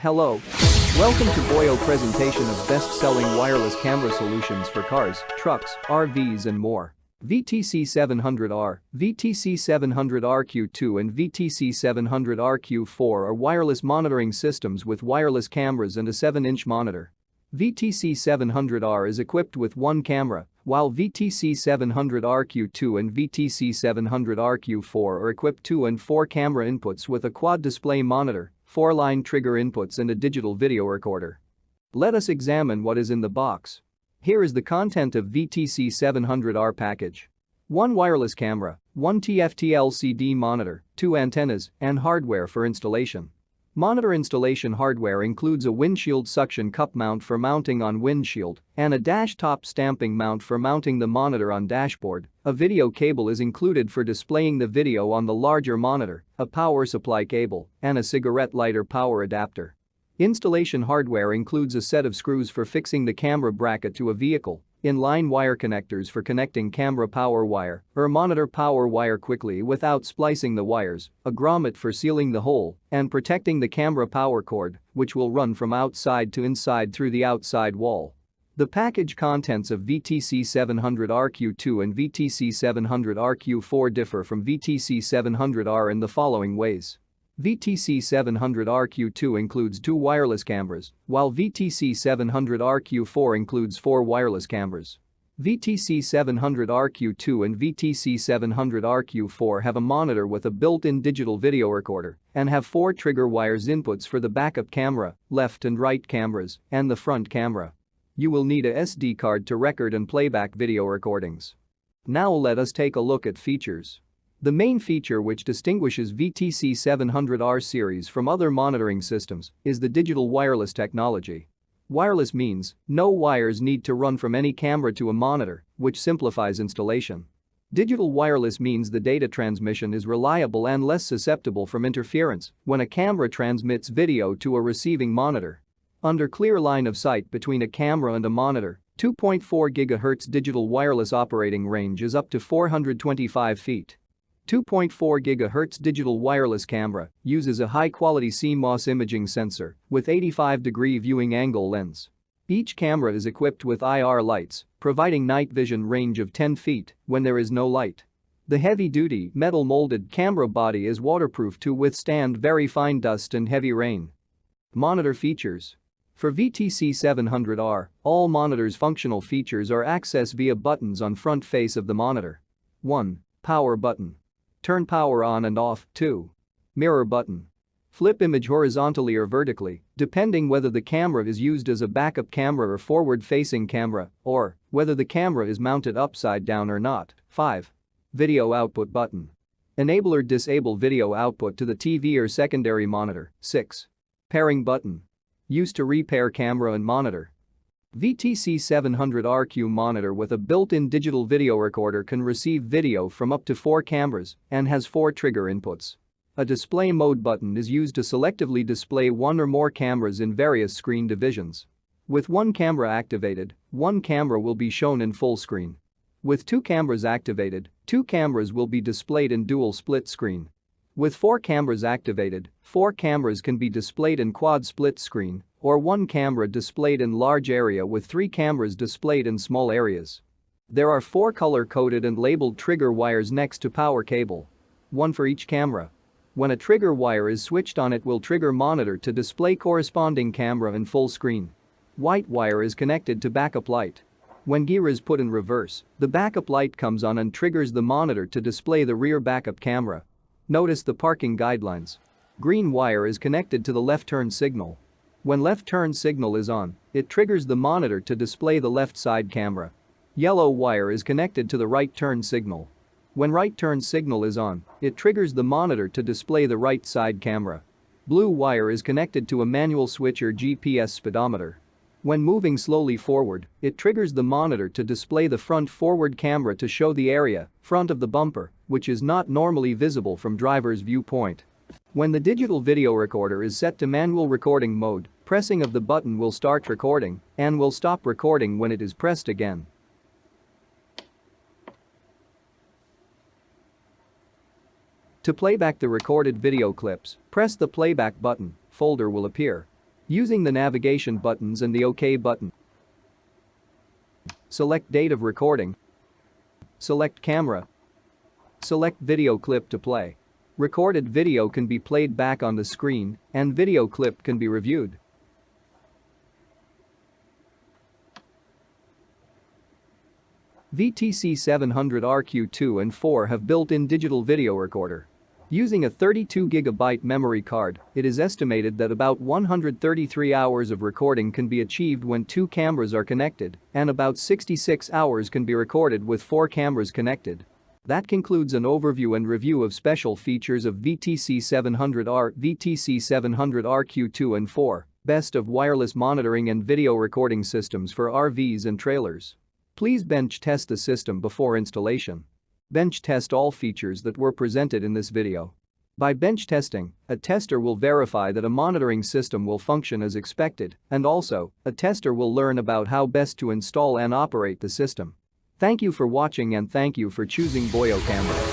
Hello. Welcome to BOYO presentation of best-selling wireless camera solutions for cars, trucks, RVs and more. VTC700R, VTC700RQ-2 and VTC700RQ-4 are wireless monitoring systems with wireless cameras and a 7-inch monitor. VTC700R is equipped with one camera, while VTC700RQ-2 and VTC700RQ-4 are equipped 2 and 4 camera inputs with a quad display monitor, 4-line trigger inputs and a digital video recorder. Let us examine what is in the box. Here is the content of VTC700R package. 1 wireless camera, 1 TFT LCD monitor, 2 antennas, and hardware for installation. Monitor installation hardware includes a windshield suction cup mount for mounting on windshield and a dash top stamping mount for mounting the monitor on dashboard. A video cable is included for displaying the video on the larger monitor, a power supply cable, and a cigarette lighter power adapter. Installation hardware includes a set of screws for fixing the camera bracket to a vehicle, in-line wire connectors for connecting camera power wire or monitor power wire quickly without splicing the wires, a grommet for sealing the hole and protecting the camera power cord, which will run from outside to inside through the outside wall. The package contents of VTC700RQ-2 and VTC700RQ-4 differ from VTC700R in the following ways. VTC700RQ-2 includes 2 wireless cameras, while VTC700RQ-4 includes 4 wireless cameras. VTC700RQ-2 and VTC700RQ-4 have a monitor with a built-in digital video recorder and have 4 trigger wires inputs for the backup camera, left and right cameras, and the front camera. You will need a SD card to record and playback video recordings. Now let us take a look at features. The main feature which distinguishes VTC700R series from other monitoring systems is the digital wireless technology. Wireless means no wires need to run from any camera to a monitor, which simplifies installation. Digital wireless means the data transmission is reliable and less susceptible from interference when a camera transmits video to a receiving monitor. Under clear line of sight between a camera and a monitor, 2.4 GHz digital wireless operating range is up to 425 feet. 2.4 GHz digital wireless camera uses a high-quality CMOS imaging sensor with 85-degree viewing angle lens. Each camera is equipped with IR lights, providing night vision range of 10 feet when there is no light. The heavy-duty metal-molded camera body is waterproof to withstand very fine dust and heavy rain. Monitor features. For VTC700R, all monitors' functional features are accessed via buttons on front face of the monitor. 1. Power button. Turn power on and off. 2. Mirror button. Flip image horizontally or vertically, depending whether the camera is used as a backup camera or forward-facing camera, or whether the camera is mounted upside down or not. 5. Video output button. Enable or disable video output to the TV or secondary monitor. 6. Pairing button. Used to repair camera and monitor. VTC700RQ monitor with a built-in digital video recorder can receive video from up to 4 cameras and has 4 trigger inputs. A display mode button is used to selectively display 1 or more cameras in various screen divisions. With 1 camera activated, 1 camera will be shown in full screen. With 2 cameras activated, 2 cameras will be displayed in dual split screen. With 4 cameras activated, 4 cameras can be displayed in quad split screen, or 1 camera displayed in large area with 3 cameras displayed in small areas. There are 4 color-coded and labeled trigger wires next to power cable. 1 for each camera. When a trigger wire is switched on, it will trigger monitor to display corresponding camera in full screen. White wire is connected to backup light. When gear is put in reverse, the backup light comes on and triggers the monitor to display the rear backup camera. Notice the parking guidelines. Green wire is connected to the left turn signal. When left turn signal is on, it triggers the monitor to display the left side camera. Yellow wire is connected to the right turn signal. When right turn signal is on, it triggers the monitor to display the right side camera. Blue wire is connected to a manual switch or GPS speedometer. When moving slowly forward, it triggers the monitor to display the front forward camera to show the area, front of the bumper, which is not normally visible from driver's viewpoint. When the digital video recorder is set to manual recording mode, pressing of the button will start recording and will stop recording when it is pressed again. To playback the recorded video clips, press the playback button, folder will appear. Using the navigation buttons and the OK button. Select date of recording. Select camera. Select video clip to play. Recorded video can be played back on the screen, and video clip can be reviewed. VTC700RQ-2 and 4 have built-in digital video recorder. Using a 32GB memory card, it is estimated that about 133 hours of recording can be achieved when 2 cameras are connected, and about 66 hours can be recorded with 4 cameras connected. That concludes an overview and review of special features of VTC700R, VTC700RQ-2 and 4, best of wireless monitoring and video recording systems for RVs and trailers. Please bench test the system before installation. Bench test all features that were presented in this video. By bench testing, a tester will verify that a monitoring system will function as expected, and also, a tester will learn about how best to install and operate the system. Thank you for watching and thank you for choosing BOYO camera.